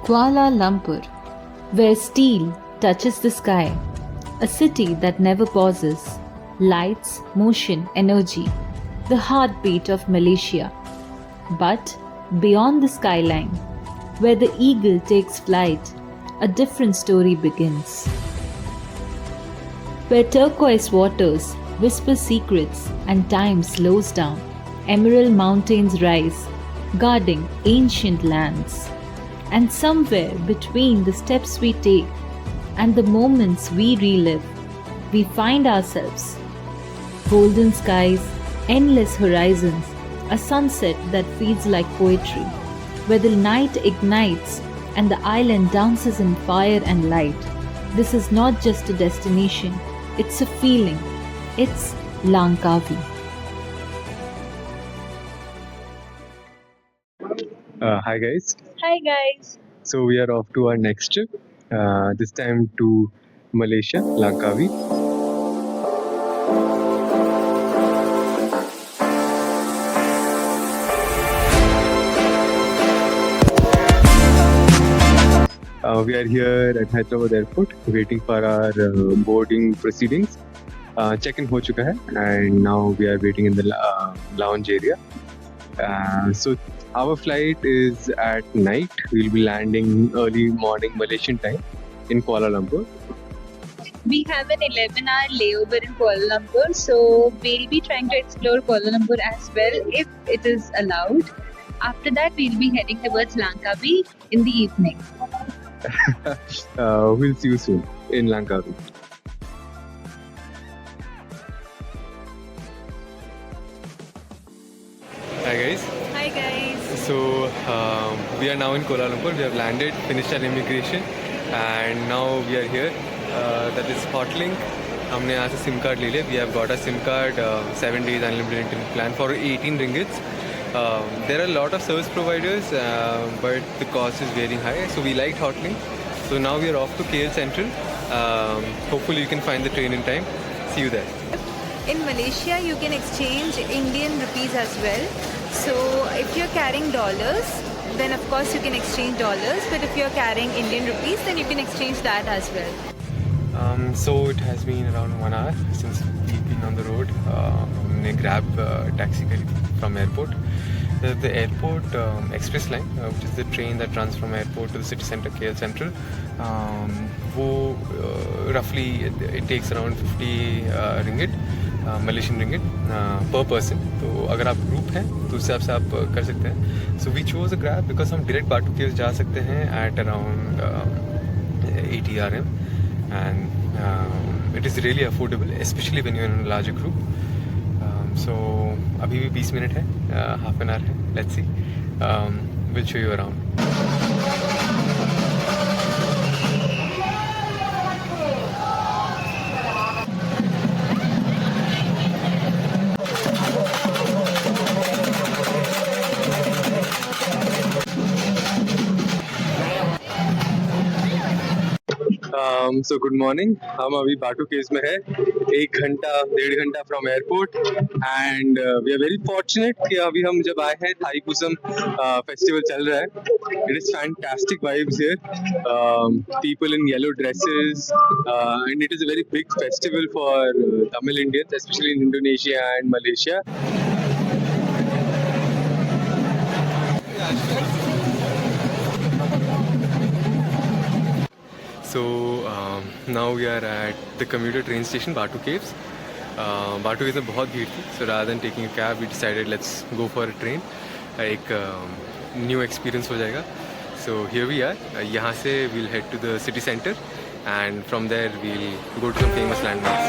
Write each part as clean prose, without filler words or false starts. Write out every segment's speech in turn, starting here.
Kuala Lumpur, where steel touches the sky, a city that never pauses, lights, motion, energy, the heartbeat of Malaysia. But beyond the skyline, where the eagle takes flight, a different story begins. Where turquoise waters whisper secrets and time slows down, emerald mountains rise, guarding ancient lands. And somewhere between the steps we take and the moments we relive, we find ourselves. Golden skies, endless horizons, a sunset that feels like poetry, where the night ignites and the island dances in fire and light. This is not just a destination, it's a feeling. It's Langkawi. Hi guys. Hi guys. So we are off to our next trip. This time to Malaysia, Langkawi. We are here at Hyderabad Airport waiting for our boarding proceedings. Check-in हो चुका है and now we are waiting in the lounge area. So our flight is at night. We'll be landing early morning Malaysian time in Kuala Lumpur. We have an 11-hour layover in Kuala Lumpur, so we'll be trying to explore Kuala Lumpur as well if it is allowed. After that, we'll be heading towards Langkawi in the evening. We'll see you soon in Langkawi. Hi guys. Hi guys. So we are now in Kuala Lumpur. We have landed, finished our immigration, and now we are here. That is Hotlink. हमने यहाँ से SIM card ले लिया. We have got a SIM card, 7 days unlimited internet plan for 18 ringgits. There are a lot of service providers, but the cost is very high. So we liked Hotlink. So now we are off to KL Central. Hopefully you can find the train in time. See you there. In Malaysia, you can exchange Indian rupees as well. So if you're carrying dollars, then of course you can exchange dollars. But if you're carrying Indian rupees, then you can exchange that as well. So it has been around 1 hour since we've been on the road. हमने grab taxi करी from airport. The airport express line, which is the train that runs from airport to the city center KL Central, वो roughly it takes around 50 ringgit, Malaysian ringgit per person. तो अगर आप group हैं तो उस हिसाब से आप कर सकते हैं. So we chose a Grab because हम direct Batu Caves जा सकते हैं at around 80 RM, and it is really affordable, especially when you're in a larger group. So अभी भी 20 मिनट है, half an hour है. Let's see. We'll show you around. So good morning. हम अभी बाटू केव्स में है. 1 घंटा 1.5 घंटा from airport, and we are very fortunate कि अभी हम जब आए हैं थाईपुसम फेस्टिवल चल रहा है. It is fantastic vibes here, people in yellow dresses, and it is a very big festival for Tamil Indians, specially in Indonesia and Malaysia. So now we are at the commuter train station, Batu Caves. Batu Caves में बहुत भीड़ थी, so rather than taking a cab, we decided let's go for a train. एक new experience हो जाएगा. So here we are. यहाँ से we'll head to the city center, and from there we'll go to some famous landmarks.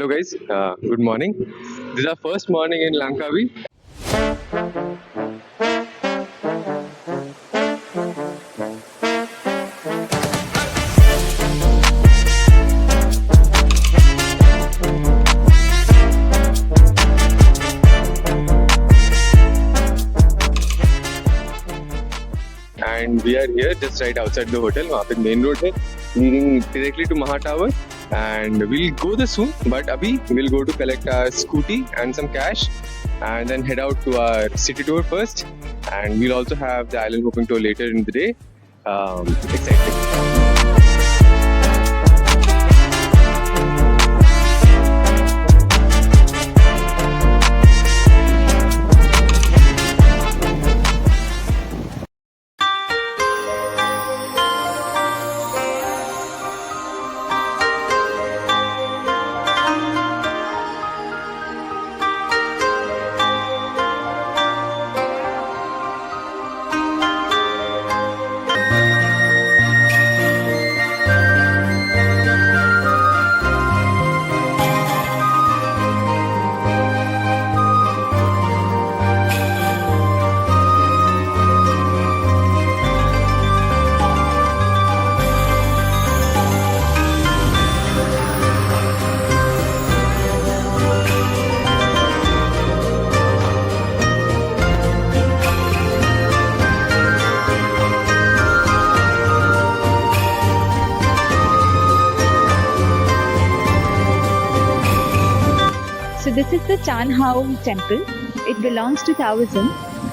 Hello guys, good morning. This is our first morning in Langkawi. And we are here just right outside the hotel. वहाँ पे main road है, leading directly to Maha Tower. And we'll go there soon. But abhi we'll go to collect our scooty and some cash, and then head out to our city tour first. And we'll also have the island hopping tour later in the day. Exciting. So this is the Chan Hao temple. It belongs to Taoism,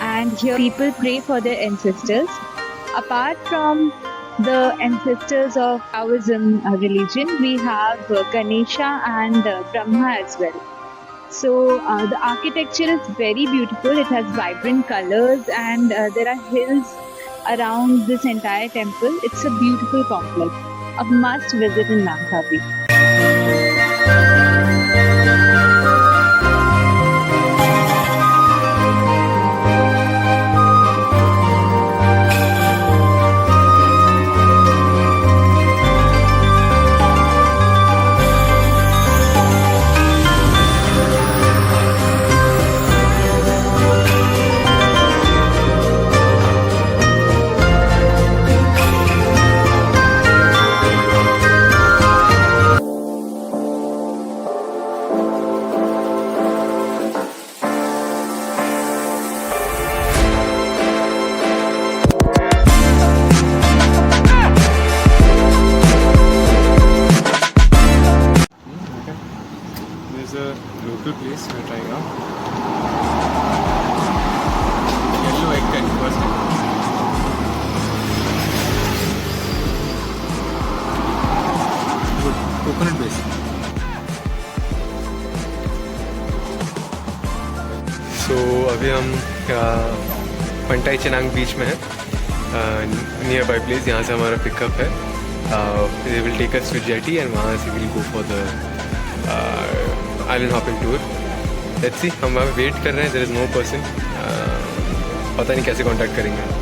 and here people pray for their ancestors. Apart from the ancestors of Taoism religion, we have Ganesha and Brahma as well. So the architecture is very beautiful. It has vibrant colors, and there are hills around this entire temple. It's a beautiful complex, a must visit in Langkawi. There's a local place we're trying out. Yellow egg curry first time. Good. Coconut base. So अभी हम पंटाई चेनांग बीच में हैं, near by place. यहाँ से हमारा pickup है. They will take us to jetty and वहाँ से we'll go for the island hopping tour. Let's see. हम वहाँ वेट कर रहे हैं. There is no person. पता नहीं कैसे कांटेक्ट करेंगे.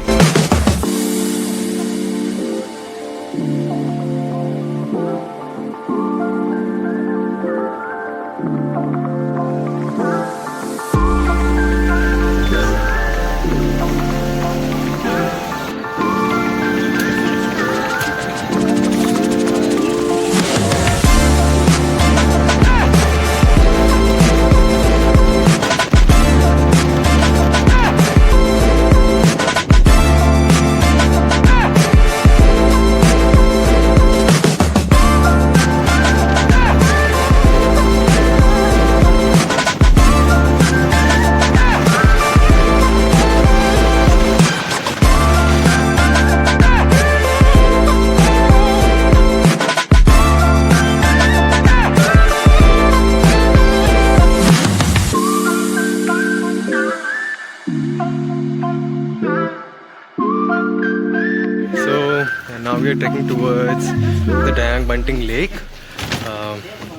Now we are trekking towards the Dayang Bunting Lake,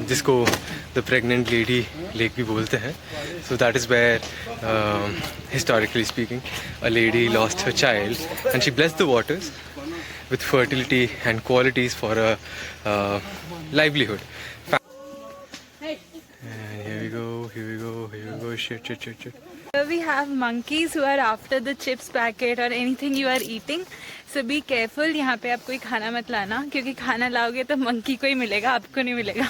जिसको the pregnant lady lake भी बोलते हैं. So that is where, historically speaking, a lady lost her child and she blessed the waters with fertility and qualities for a livelihood. here we go, here we go. Shit. Here we have monkeys who are after the chips packet or anything you are eating. So be careful. यहाँ पे आप कोई खाना मत लाना, क्योंकि खाना लाओगे तो मंकी को ही मिलेगा, आपको नहीं मिलेगा.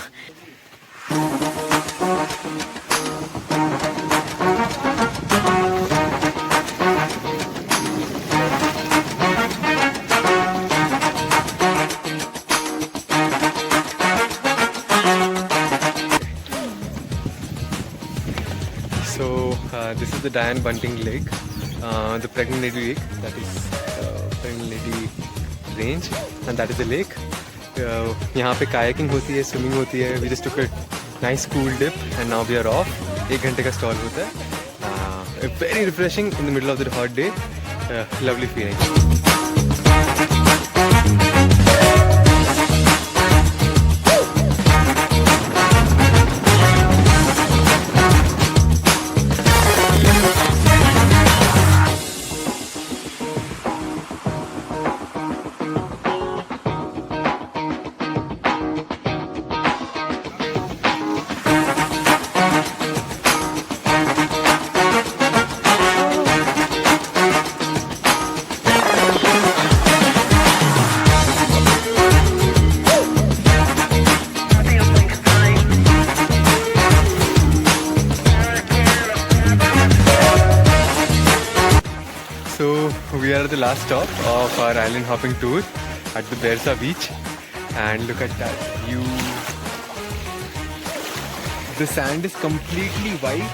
So this is the Diane Bunting Lake, the Pregnant Lady Lake. That is Pregnant Lady Range, and that is the lake. यहाँ पे kayaking होती है, swimming होती है. We just took a nice cool dip, and now we are off. 1 घंटे का stall होता है. Very refreshing in the middle of the hot day. Lovely feeling. So we are at the last stop of our island hopping tour at the Bersa beach, and look at that view. The sand is completely white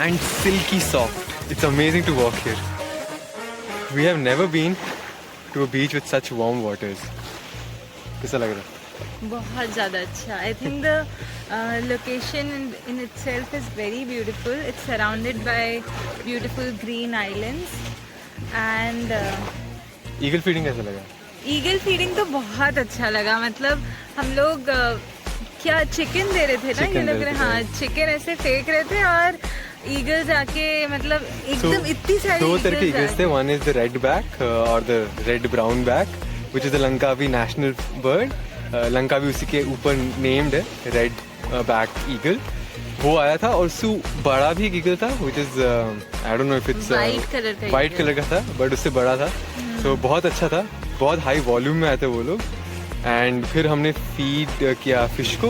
and silky soft. It's amazing to walk here. We have never been to a beach with such warm waters. कैसा लग रहा है? बहुत ज़्यादा अच्छा. I think the location in itself is very beautiful. It's surrounded by beautiful green islands and eagle feeding कैसा लगा? Eagle feeding तो बहुत अच्छा लगा. मतलब हम लोग क्या चिकन दे रहे थे ना, ये लोग. हाँ, चिकन ऐसे फेंक रहे थे और ईगल जाके मतलब एकदम इतनी सारी. दो तरह के ईगल्स थे. One is the red back और the red brown back, which is the Langkawi national bird. Langkawi उसी के ऊपर named है, रेड बैक ईगल. वो आया था और उससे बड़ा भी एक ईगल था, which is I don't know if it's white colour का था, बट उससे बड़ा था. तो बहुत अच्छा था, बहुत हाई वॉल्यूम में आए थे वो लोग. एंड फिर हमने फीड किया फिश को.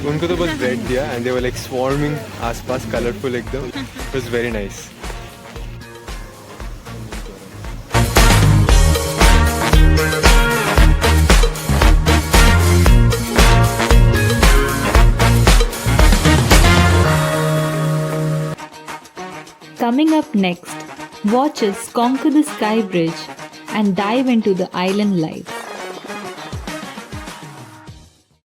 उनको तो बस ब्रेड दिया एंड दे वर लाइक स्वॉर्मिंग आसपास, कलरफुल एकदम. It was very nice. Coming up next, watch us conquer the Sky Bridge and dive into the island life.